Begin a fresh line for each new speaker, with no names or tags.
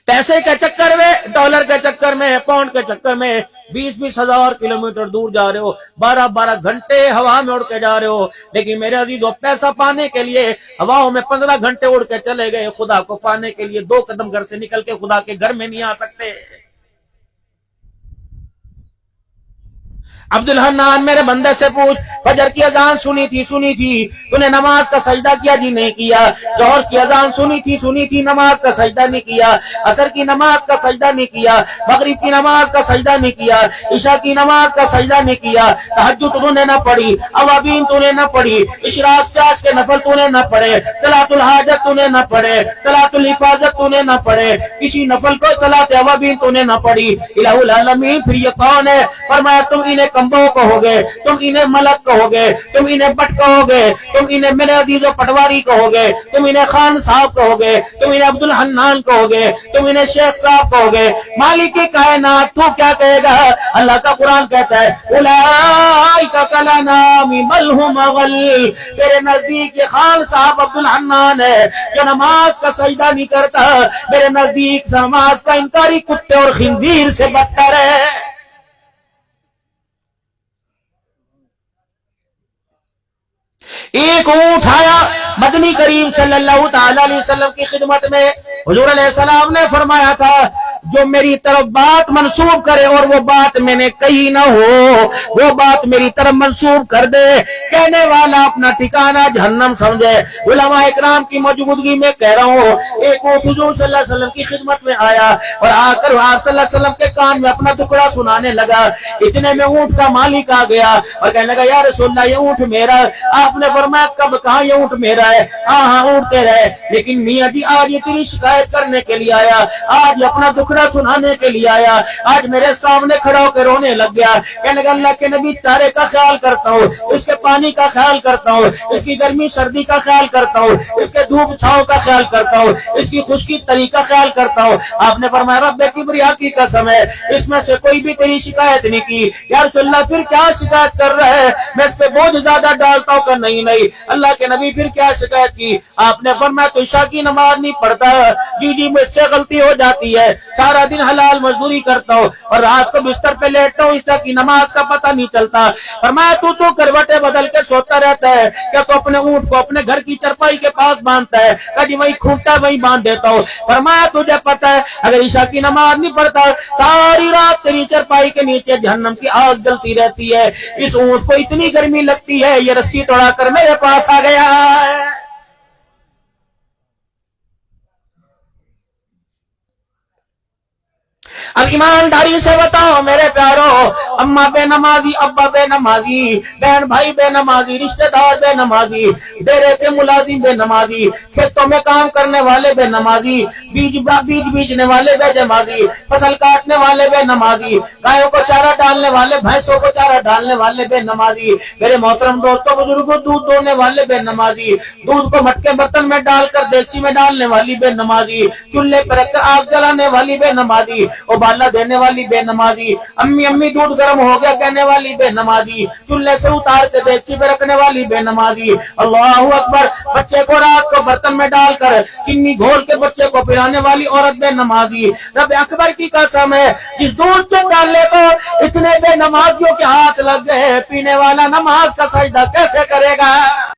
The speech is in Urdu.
پیسے کے چکر میں، ڈالر کے چکر میں، پاؤنڈ کے چکر میں 20-20 ہزار کلومیٹر دور جا رہے ہو، 12-12 گھنٹے ہوا میں اڑ کے جا رہے ہو، لیکن میرے عزیزو پیسہ پانے کے لیے ہواؤں میں 15 گھنٹے اڑ کے چلے گئے، خدا کو پانے کے لیے 2 قدم گھر سے نکل کے خدا کے گھر میں نہیں آ سکتے۔ عبدالحنان میرے بندے سے پوچھ، فجر کی اذان سنی تھی تو نے نماز کا سجدہ کیا؟ جی نہیں کیا۔ ظہر کی اذان سنی تھی نماز کا سجدہ نہیں کیا۔ عصر کی نماز کا سجدہ نہیں کیا۔ مغرب کی نماز کا سجدہ نہیں کیا۔ عشاء کی نماز کا سجدہ نہیں کیا۔ تہجد تو نے نہ پڑھی، اوابین تو نے نہ پڑھی، اشراق چاش کے نفل تو نے نہ پڑھے، صلاۃ الحاجت تو نے نہ پڑھے، صلاۃ الحفاظت تو نے نہ پڑھے، کسی نفل کو صلاۃ اوابین تو نے نہ پڑھی۔ الہ العالمین پھر یہ کون ہے؟ فرمایا تم انہیں کمبو کہو گے، تم انہیں ملک کہو گے، تم انہیں بٹ کہو گے، تم انہیں میرے عزیز و پٹواری کہو گے، تم انہیں خان صاحب کہو گے، تم انہیں عبدالحنان کہو گے، تم انہیں شیخ صاحب کہو گے، مالک کائنات تو کیا کہے گا؟ اللہ کا قرآن کہتا ہے اولئک کالانعام بل ھم اضل، تیرے نزدیک یہ خان صاحب عبدالحنان ہے جو نماز کا سجدہ نہیں کرتا، میرے نزدیک نماز کا انکاری کتے اور خنزیر سے بدتر ہے۔ ایک اونٹ آیا مدنی کریم صلی اللہ تعالی علیہ وسلم کی خدمت میں، حضور علیہ السلام نے فرمایا تھا جو میری طرف بات منسوب کرے اور وہ بات میں نے کہی نہ ہو، وہ بات میری طرف منسوب کر دے، کہنے والا اپنا ٹھکانہ جہنم سمجھے۔ علماء اکرام کی موجودگی میں کہہ رہا ہوں، ایک اونٹ حضور صلی اللہ علیہ وسلم کی خدمت میں آیا اور آ کر آپ صلی اللہ علیہ وسلم کے کان میں اپنا ٹکڑا سنانے لگا۔ اتنے میں اونٹ کا مالک آ گیا اور کہنے لگا یا رسول اللہ یہ اونٹ میرا۔ آپ نے فرمایا کب کہا یہ اونٹ میرا ہے؟ ہاں اونٹ تیرا ہے، لیکن میاں جی آج یہ تیری شکایت کرنے کے لیے آیا، آج اپنا دکھڑا سنانے کے لیے آیا، آج میرے سامنے کھڑا ہو کے رونے لگ گیا، کہنے لگا اللہ کے نبی چارے کا خیال کرتا ہوں، اس کے پانی کا خیال کرتا ہوں، اس کی گرمی سردی کا خیال کرتا ہوں، اس کے دھوپ چھاؤں کا خیال کرتا ہوں، اس کی خشکی تری کا خیال کرتا ہوں۔ آپ نے فرمایا رب کبریا کی قسم ہے اس میں سے کوئی بھی تیری شکایت نہیں کی۔ یا رسول اللہ پھر کیا شکایت کر رہا ہے؟ میں اس پہ بہت زیادہ ڈالتا ہوں کہ نہیں اللہ کے نبی پھر کیا شکایت کی؟ آپ نے فرمایا تو عشاء کی نماز نہیں پڑھتا؟ جی مجھ سے غلطی ہو جاتی ہے، سارا دن حلال مزدوری کرتا ہوں اور رات کو بستر پہ لیٹتا ہوں، عشاء کی نماز کا پتہ نہیں چلتا۔ فرمایا تو کروٹیں بدل کے سوتا رہتا ہے کیا؟ تو اپنے اونٹ کو اپنے گھر کی چرپائی کے پاس باندھتا ہے کہ جی وہی کھوٹا وہی باندھ دیتا ہوں۔ فرمایا تجھے پتہ ہے اگر عشاء کی نماز نہیں پڑھتا ساری رات تیری چرپائی کے نیچے جہنم کی آگ جلتی رہتی ہے۔ اس اونٹ کو اتنی گرمی لگتی ہے یہ رسی توڑا کر میرے پاس آ گیا ہے۔ اب ایمانداری سے بتاؤ میرے پیارو، اماں بے نمازی، ابا بے نمازی، بہن بھائی بے نمازی، رشتہ دار بے نمازی، ڈیرے کے ملازم بے نمازی، کھیتوں میں کام کرنے والے بے نمازی، بیج بیچنے والے بے نمازی، فصل کاٹنے والے بے نمازی، گایوں کو چارہ ڈالنے والے، بھینسوں کو چارہ ڈالنے والے بے نمازی، میرے محترم دوستوں بزرگوں دودھ دونے والے بے نمازی، دودھ کو مٹکے برتن میں ڈال کر دیگچی میں ڈالنے والی بے نمازی، چولہے پر رکھ کر آگ جلانے والی بے نمازی، ابالا دینے والی بے نمازی، امی دودھ گرم ہو گیا کہنے والی بے نمازی، چولہے سے اتار کے دیگچی پہ رکھنے والی بے نمازی، اللہ اکبر، بچے کو رات کو برتن میں ڈال کر چینی گھول کے بچے کو پلانے والی عورت بے نمازی۔ رب اکبر کی قسم ہے جس دودھ کے ڈالنے کو اتنے بے نمازیوں کے ہاتھ لگ گئے، پینے والا نماز کا سجدہ کیسے کرے گا؟